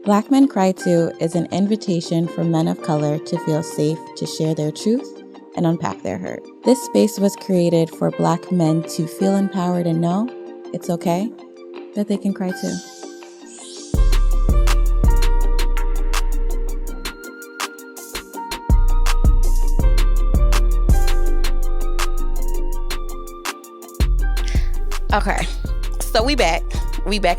Black Men Cry Too is an invitation for men of color to feel safe to share their truth and unpack their hurt. This space was created for Black men to feel empowered and know it's okay that they can cry too. Okay, so we back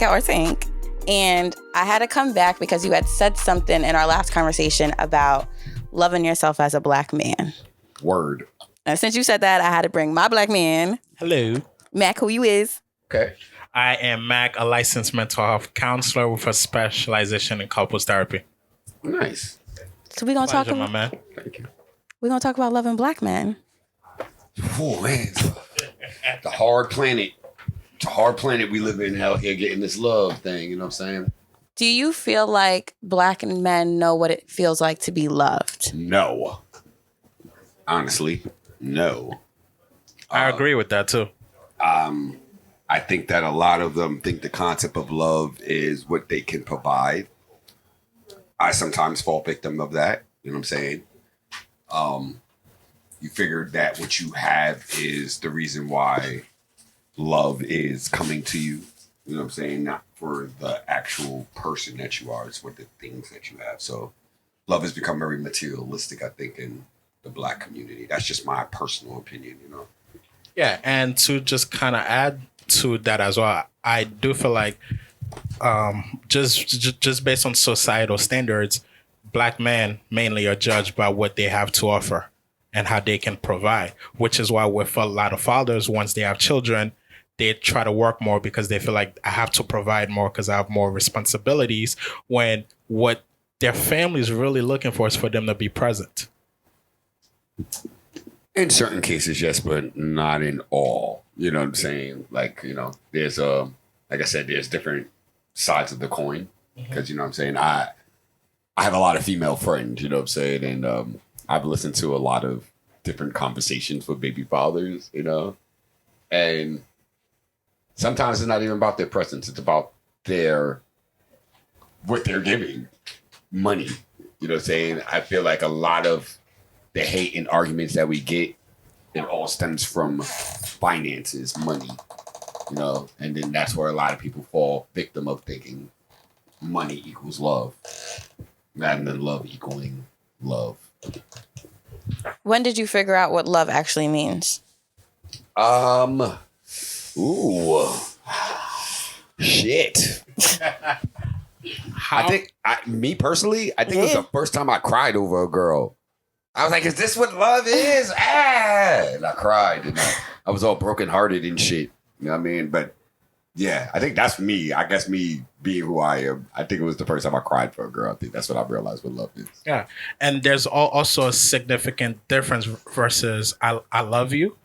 at our tank, and I had to come back because you had said something in our last conversation about loving yourself as a Black man. Word. And since you said that, I had to bring my Black man. Hello. Mac, who you is. Okay. I am Mac, a licensed mental health counselor with a specialization in couples therapy. Nice. So we're gonna talk Pleasure, about my man. Thank you. we're gonna talk about loving Black men. Oh man, the hard planet. It's a hard planet we live in out here getting this love thing, you know what I'm saying? Do you feel like Black men know what it feels like to be loved? No. Honestly, no. I agree with that too. I think that a lot of them think the concept of love is what they can provide. I sometimes fall victim of that, you know what I'm saying? You figure that what you have is the reason why love is coming to you, you know what I'm saying? Not for the actual person that you are, it's for the things that you have. So love has become very materialistic, I think, in the Black community. That's just my personal opinion, you know? Yeah, and to just kind of add to that as well, I do feel like just based on societal standards, Black men mainly are judged by what they have to offer and how they can provide, which is why with a lot of fathers, once they have children, they try to work more because they feel like I have to provide more because I have more responsibilities, when what their family is really looking for is for them to be present. In certain cases, yes, but not in all. You know what I'm saying? Like, you know, there's like I said, there's different sides of the coin. Because, you know what I'm saying? I have a lot of female friends, you know what I'm saying? And I've listened to a lot of different conversations with baby fathers, you know? And sometimes it's not even about their presence. It's about what they're giving. Money. You know what I'm saying? I feel like a lot of the hate and arguments that we get, it all stems from finances, money, you know? And then that's where a lot of people fall victim of thinking money equals love, rather than love equaling love. When did you figure out what love actually means? Shit. I think, me personally, I think it was the first time I cried over a girl. I was like, is this what love is? And I cried. And I was all brokenhearted and shit. You know what I mean? But yeah, I think that's me. I guess me being who I am. I think it was the first time I cried for a girl. I think that's what I realized what love is. Yeah. And there's also a significant difference versus I love you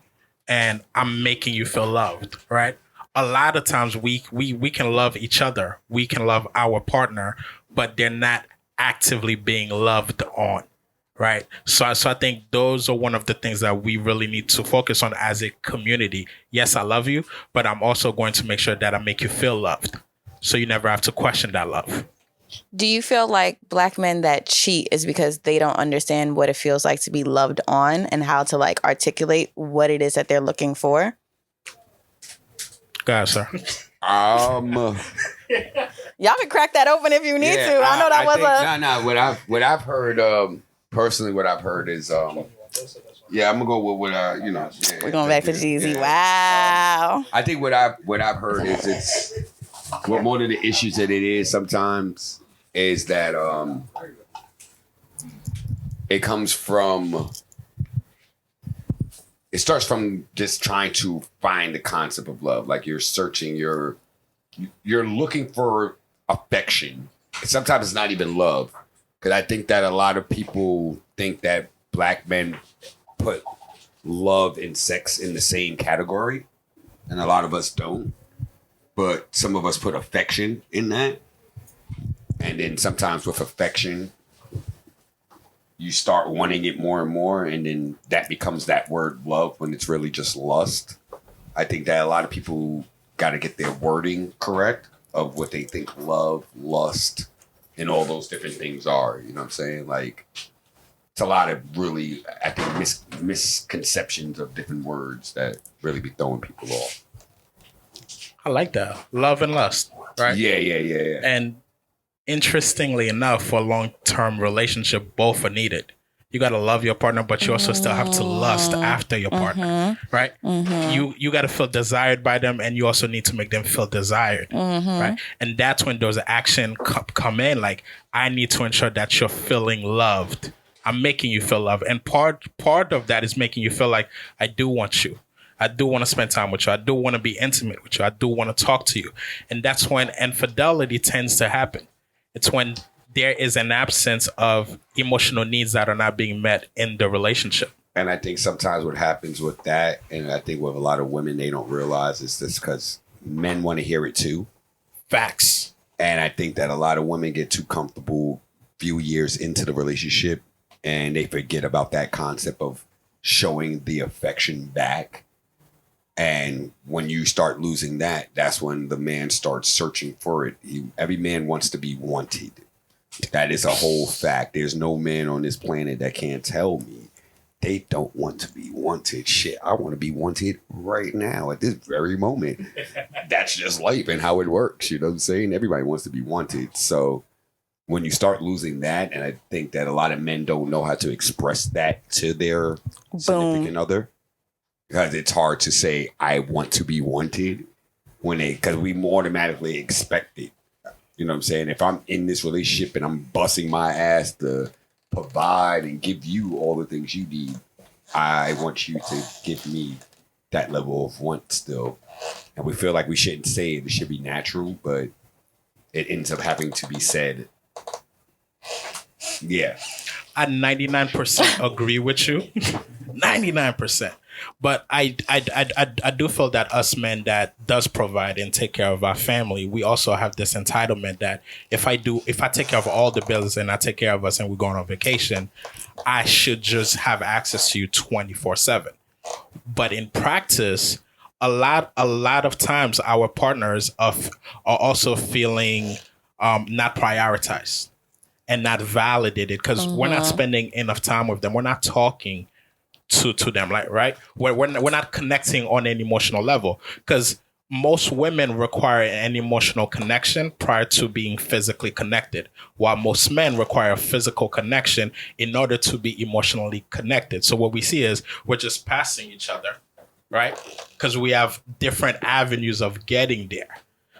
and I'm making you feel loved, right? A lot of times we can love each other. We can love our partner, but they're not actively being loved on. Right. So I think those are one of the things that we really need to focus on as a community. Yes, I love you, but I'm also going to make sure that I make you feel loved. So you never have to question that love. Do you feel like Black men that cheat is because they don't understand what it feels like to be loved on and how to like articulate what it is that they're looking for? Go ahead, sir. Y'all can crack that open if you need to. I know that what I've heard, personally, what I've heard is, I'm gonna go with what I, you know. Yeah, we're going back to Jeezy. Yeah. Wow. I think what I've heard is one of the issues that it is sometimes is that it starts from just trying to find the concept of love. Like you're searching, you're looking for affection. Sometimes it's not even love. Because I think that a lot of people think that Black men put love and sex in the same category. And a lot of us don't. But some of us put affection in that. And then sometimes with affection, you start wanting it more and more. And then that becomes that word love when it's really just lust. I think that a lot of people got to get their wording correct of what they think love, lust, and all those different things are. You know what I'm saying? Like, it's a lot of really, I think, misconceptions of different words that really be throwing people off. I like that. Love and lust, right? Yeah. And interestingly enough, for a long-term relationship, both are needed. You got to love your partner, but you also still have to lust after your partner, right? You got to feel desired by them, and you also need to make them feel desired, right? And that's when those action come in. Like, I need to ensure that you're feeling loved. I'm making you feel loved, and part of that is making you feel like I do want you. I do want to spend time with you. I do want to be intimate with you. I do want to talk to you, and that's when infidelity tends to happen. It's when there is an absence of emotional needs that are not being met in the relationship. And I think sometimes what happens with that, and I think with a lot of women, they don't realize is this because men want to hear it too. Facts. And I think that a lot of women get too comfortable few years into the relationship and they forget about that concept of showing the affection back. And when you start losing that, that's when the man starts searching for it. Every man wants to be wanted. That is a whole fact. There's no man on this planet that can't tell me they don't want to be wanted. Shit, I want to be wanted right now at this very moment. That's just life and how it works. You know what I'm saying? Everybody wants to be wanted. So when you start losing that, and I think that a lot of men don't know how to express that to their significant other, because it's hard to say, I want to be wanted because we automatically expect it. You know what I'm saying? If I'm in this relationship and I'm busting my ass to provide and give you all the things you need, I want you to give me that level of want still. And we feel like we shouldn't say it. It should be natural, but it ends up having to be said. Yeah. I 99% agree with you. 99%. But I do feel that us men that does provide and take care of our family, we also have this entitlement that if I take care of all the bills and I take care of us and we're going on vacation, I should just have access to you 24/7. But in practice, a lot of times our partners are also feeling not prioritized and not validated because we're not spending enough time with them. We're not talking to them, like, right? We're not connecting on an emotional level because most women require an emotional connection prior to being physically connected, while most men require a physical connection in order to be emotionally connected. So what we see is we're just passing each other, right? Because we have different avenues of getting there.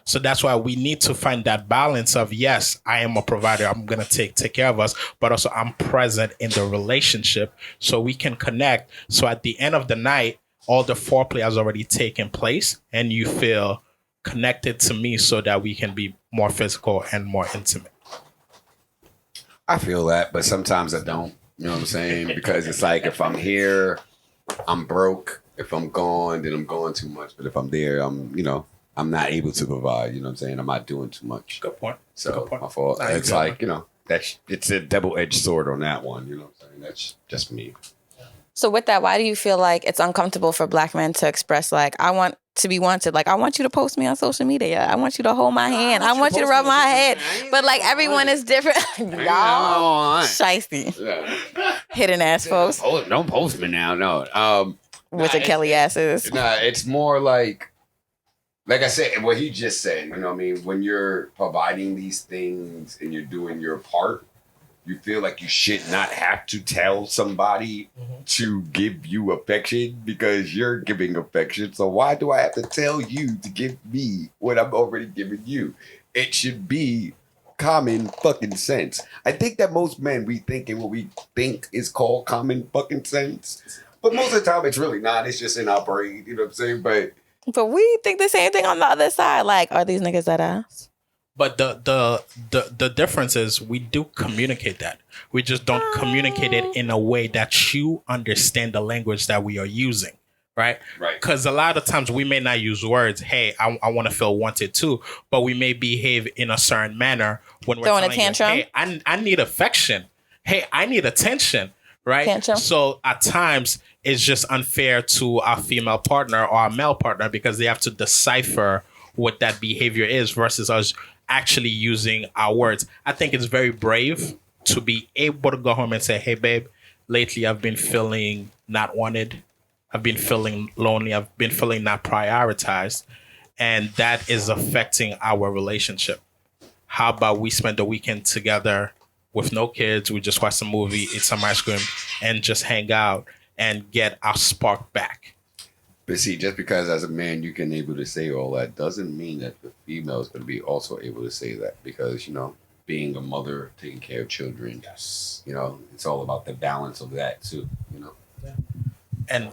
So that's why we need to find that balance of, yes, I am a provider. I'm going to take care of us, but also I'm present in the relationship so we can connect. So at the end of the night, all the foreplay has already taken place and you feel connected to me so that we can be more physical and more intimate. I feel that, but sometimes I don't. You know what I'm saying? Because it's like if I'm here, I'm broke. If I'm gone, then I'm going too much. But if I'm there, I'm not able to provide, you know what I'm saying? I'm not doing too much. Good point. So, Good point. My fault. It's like, it's a double-edged sword on that one, you know what I'm saying? That's just me. So with that, why do you feel like it's uncomfortable for Black men to express, like, I want to be wanted? Like, I want you to post me on social media. I want you to hold my hand. I want you to rub my head. But, like, everyone is different. Y'all, shiesty. Yeah. Hidden ass folks. Don't post me now, no. With the Kelly asses. Nah, it's more like I said, what he just said, you know what I mean? When you're providing these things and you're doing your part, you feel like you should not have to tell somebody to give you affection because you're giving affection. So why do I have to tell you to give me what I'm already giving you? It should be common fucking sense. I think that most men, we think in what we think is called common fucking sense. But most of the time, it's really not. It's just in our brain, you know what I'm saying? But we think the same thing on the other side. Like, are these niggas that ass? But the difference is we do communicate that. We just don't communicate it in a way that you understand the language that we are using, right? Right. Because a lot of times we may not use words, hey, I want to feel wanted too, but we may behave in a certain manner when we're throwing a telling tantrum. You, hey, I need affection. Hey, I need attention. Right. Tantrum. So at times it's just unfair to our female partner or our male partner because they have to decipher what that behavior is versus us actually using our words. I think it's very brave to be able to go home and say, hey, babe, lately I've been feeling not wanted. I've been feeling lonely. I've been feeling not prioritized. And that is affecting our relationship. How about we spend the weekend together with no kids? We just watch a movie, eat some ice cream, and just hang out and get our spark back. But see, just because as a man you can able to say all that doesn't mean that the female is going to be also able to say that, because, you know, being a mother, taking care of children, you know, it's all about the balance of that too, you know. And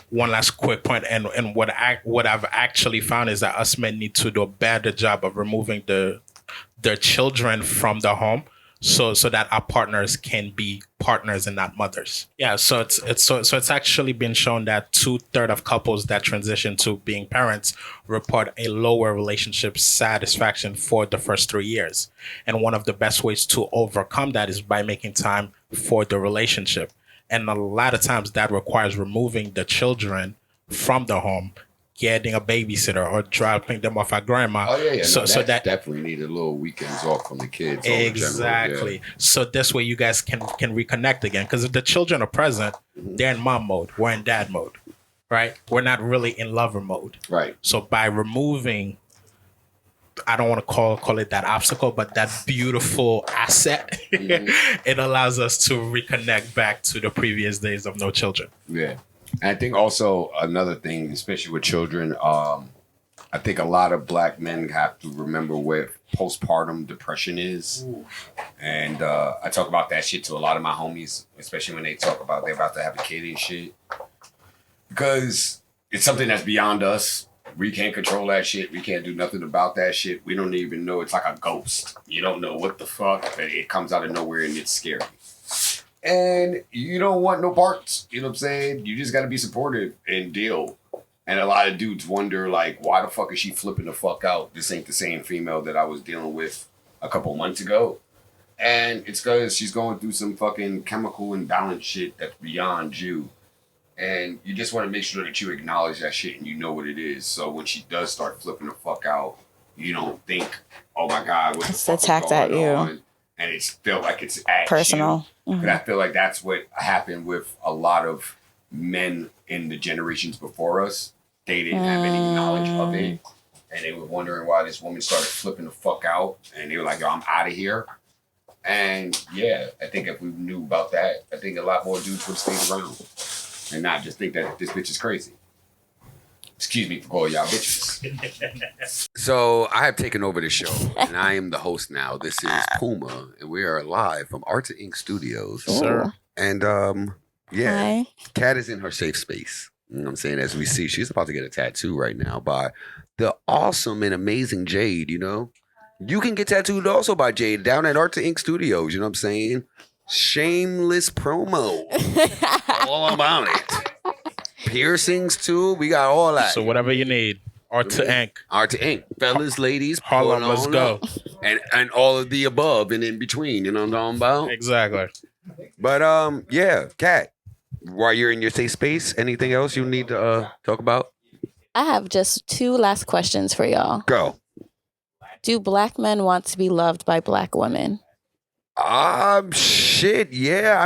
one last quick point, and what I've actually found is that us men need to do a better job of removing their children from the home, so that our partners can be partners and not mothers. Yeah, so it's actually been shown that 2/3 of couples that transition to being parents report a lower relationship satisfaction for the first 3 years. And one of the best ways to overcome that is by making time for the relationship. And a lot of times that requires removing the children from the home, getting a babysitter or dropping them off at grandma. Oh yeah. So that definitely needed little weekends off from the kids. Exactly. Yeah. So this way you guys can reconnect again. Because if the children are present, they're in mom mode. We're in dad mode, right? We're not really in lover mode. Right. So by removing, I don't want to call it that obstacle, but that beautiful asset, it allows us to reconnect back to the previous days of no children. Yeah. And I think also another thing, especially with children, I think a lot of black men have to remember what postpartum depression is. Ooh. And I talk about that shit to a lot of my homies, especially when they talk about they're about to have a kid and shit. Because it's something that's beyond us. We can't control that shit. We can't do nothing about that shit. We don't even know. It's like a ghost. You don't know what the fuck, but it comes out of nowhere and it's scary. And you don't want no parts. You know what I'm saying? You just got to be supportive and deal. And a lot of dudes wonder, like, why the fuck is she flipping the fuck out? This ain't the same female that I was dealing with a couple months ago. And it's because she's going through some fucking chemical imbalance shit that's beyond you. And you just want to make sure that you acknowledge that shit and you know what it is. So when she does start flipping the fuck out, you don't think, oh my God, what the fuck is going on? And it's feel like it's at personal. You. Mm-hmm. And I feel like that's what happened with a lot of men in the generations before us. They didn't have any knowledge of it. And they were wondering why this woman started flipping the fuck out. And they were like, yo, I'm out of here. And yeah, I think if we knew about that, I think a lot more dudes would have stayed around. And not just think that this bitch is crazy. Excuse me for calling y'all bitches. So I have taken over the show, and I am the host now. This is Puma, and we are live from Art Inc. Studios. Sir. And Hi. Kat is in her safe space. You know what I'm saying? As we see, she's about to get a tattoo right now by the awesome and amazing Jade, you know? You can get tattooed also by Jade down at Art Inc. Studios, you know what I'm saying? Shameless promo. All about it. Piercings too. We got all that. So whatever you need. Art to Ink. Art to Ink. Fellas, ladies. Harlem, let's go. And all of the above and in between. You know what I'm talking about? Exactly. But yeah, Kat, while you're in your safe space, anything else you need to talk about? I have just 2 last questions for y'all. Go. Do black men want to be loved by black women? Shit, yeah. I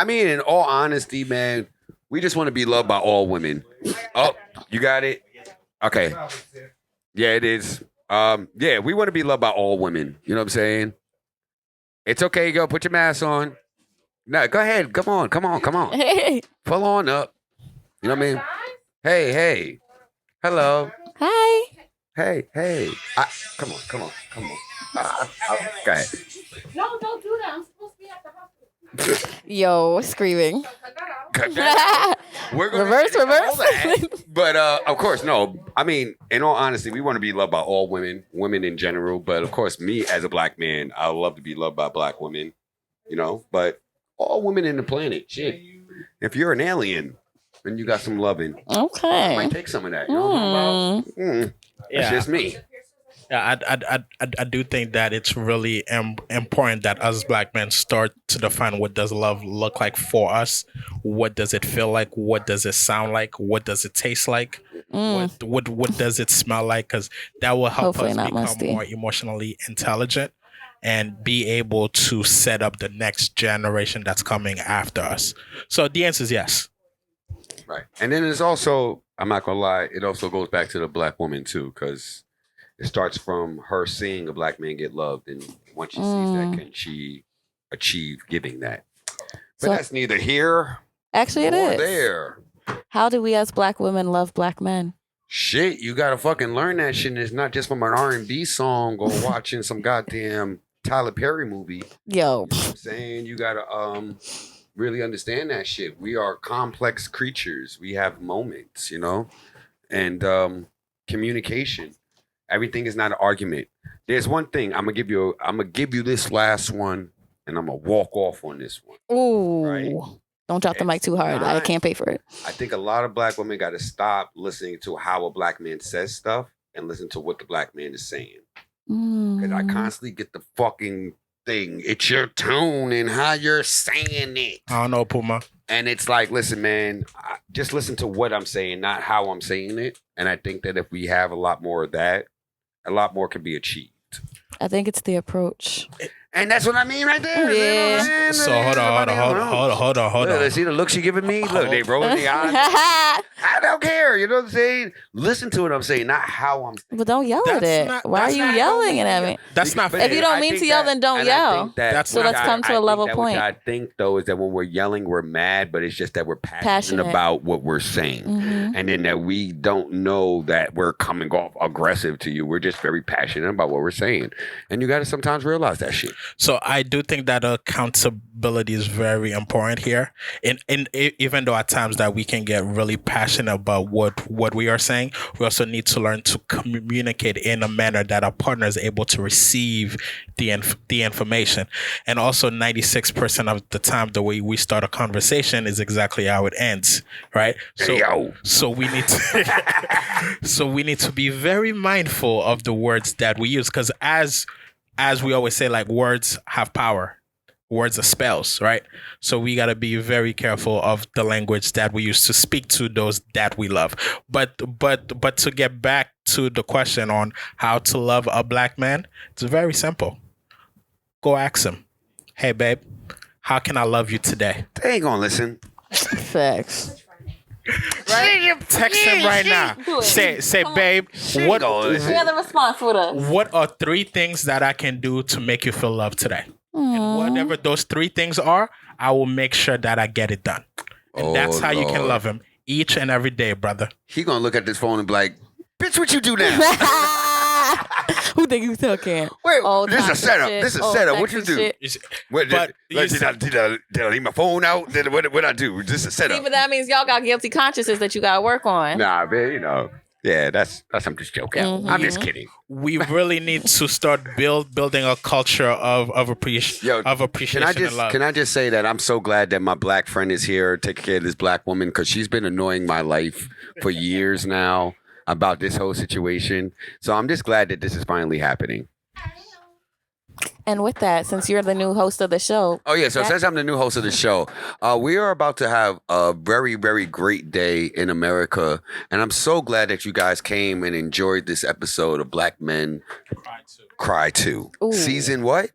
mean, in all honesty, man, we just want to be loved by all women. Oh, you got it? Okay. Yeah, it is. Yeah, we want to be loved by all women. You know what I'm saying? It's okay, girl. Put your mask on. No, go ahead. Come on. Hey. Pull on up. You know what I mean? Hey. Hello. Hi. Hey. Come on. Go ahead. No, don't do that. I'm supposed to be at the hospital. Yo, screaming. We're gonna reverse. That. But of course, no. I mean, in all honesty, we want to be loved by all women in general. But of course, me as a black man, I love to be loved by black women. You know, but all women in the planet, shit. If you're an alien, then you got some loving. Okay. I might take some of that. You know what I'm talking about? That's just me. Yeah, I do think that it's really important that us black men start to define what does love look like for us. What does it feel like? What does it sound like? What does it taste like? What does it smell like? Because that will help Hopefully us not become musty. more emotionally intelligent and be able to set up the next generation that's coming after us. So the answer is yes. Right. And then it's also, I'm not gonna lie, it also goes back to the black woman too, because it starts from her seeing a black man get loved, and once she sees that, can she achieve giving that? But So- that's neither here Actually, it nor is. there. How do we as black women love black men? Shit, you gotta fucking learn that shit. And it's not just from an R&B song or watching some goddamn Tyler Perry movie. Yo, You know what I'm saying? You gotta really understand that shit. We are complex creatures. We have moments, you know? And communication. Everything is not an argument. There's one thing I'm gonna give you this last one, and I'm gonna walk off on this one. ooh. Right. Don't drop the mic too hard. I not- can't pay for it. I think a lot of black women gotta stop listening to how a black man says stuff and listen to what the black man is saying. Because I constantly get the fucking thing. It's your tone and how you're saying it. I don't know, Puma. And it's like, listen, man, just listen to what I'm saying, not how I'm saying it. And I think that if we have a lot more of that, a lot more can be achieved. I think it's the approach. And that's what I mean right there. Yeah. You know what I'm saying? So hold on. Look, see the looks you giving me? Look, they rolling the eyes. I don't care. You know what I'm saying? Listen to what I'm saying, not how I'm saying. But don't yell at it. Why are you yelling at me? That's not But fair. If you don't I mean think to yell, that- then don't and I yell. think that That's So what let's come to a level what point. I think, though, is that when we're yelling, we're mad, but it's just that we're passionate. Passionate. About what we're saying. Mhm. And then that we don't know that we're coming off aggressive to you. We're just very passionate about what we're saying. And you got to sometimes realize that shit. So I do think that accountability is very important here. And even though at times that we can get really passionate about what we are saying, we also need to learn to communicate in a manner that our partner is able to receive the information. And also 96% of the time, the way we start a conversation is exactly how it ends, right? So we need to be very mindful of the words that we use, because as we always say, like, words have power. Words are spells, right? So we got to be very careful of the language that we use to speak to those that we love. But to get back to the question on how to love a black man, it's very simple. Go ask him, hey, babe, how can I love you today? They ain't going to listen. Facts. Text him right now. Do it. Say, babe, what We have the response with us. what are 3 things that I can do to make you feel loved today? And whatever those 3 things are, I will make sure that I get it done. And that's how you can Lord. love him each and every day, brother. He going to look at this phone and be like, bitch, what you do now? Who think you talking? Wait, Old this is a toxic setup. shit. This is a Old setup. What you toxic do? shit. What, But you did I leave my phone out? What I do? Just a See, setup. but that means y'all got guilty consciences that you got to work on. Nah, man, you know. Yeah, that's I'm just joking. I'm just kidding. We really need to start building a culture of appreciation and love. Can I just say that I'm so glad that my black friend is here taking care of this black woman, because she's been annoying my life for years now about this whole situation. So I'm just glad that this is finally happening. And with that, since you're the new host of the show, Oh, yeah. So since I'm the new host of the show, we are about to have a very, very great day in America. And I'm so glad that you guys came and enjoyed this episode of Black Men Cry 2. Ooh. Season what?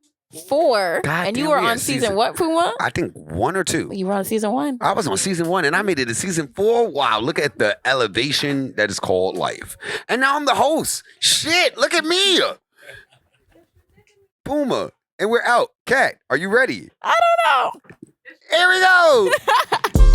4, God and you damn, were yeah, on season season- what, Puma? I think 1 or 2. You were on season 1. I was on season 1 and I made it to season 4. Wow, look at the elevation that is called life. And now I'm the host. Shit, look at me. Puma. And we're out. Cat, are you ready? I don't know. Here we go.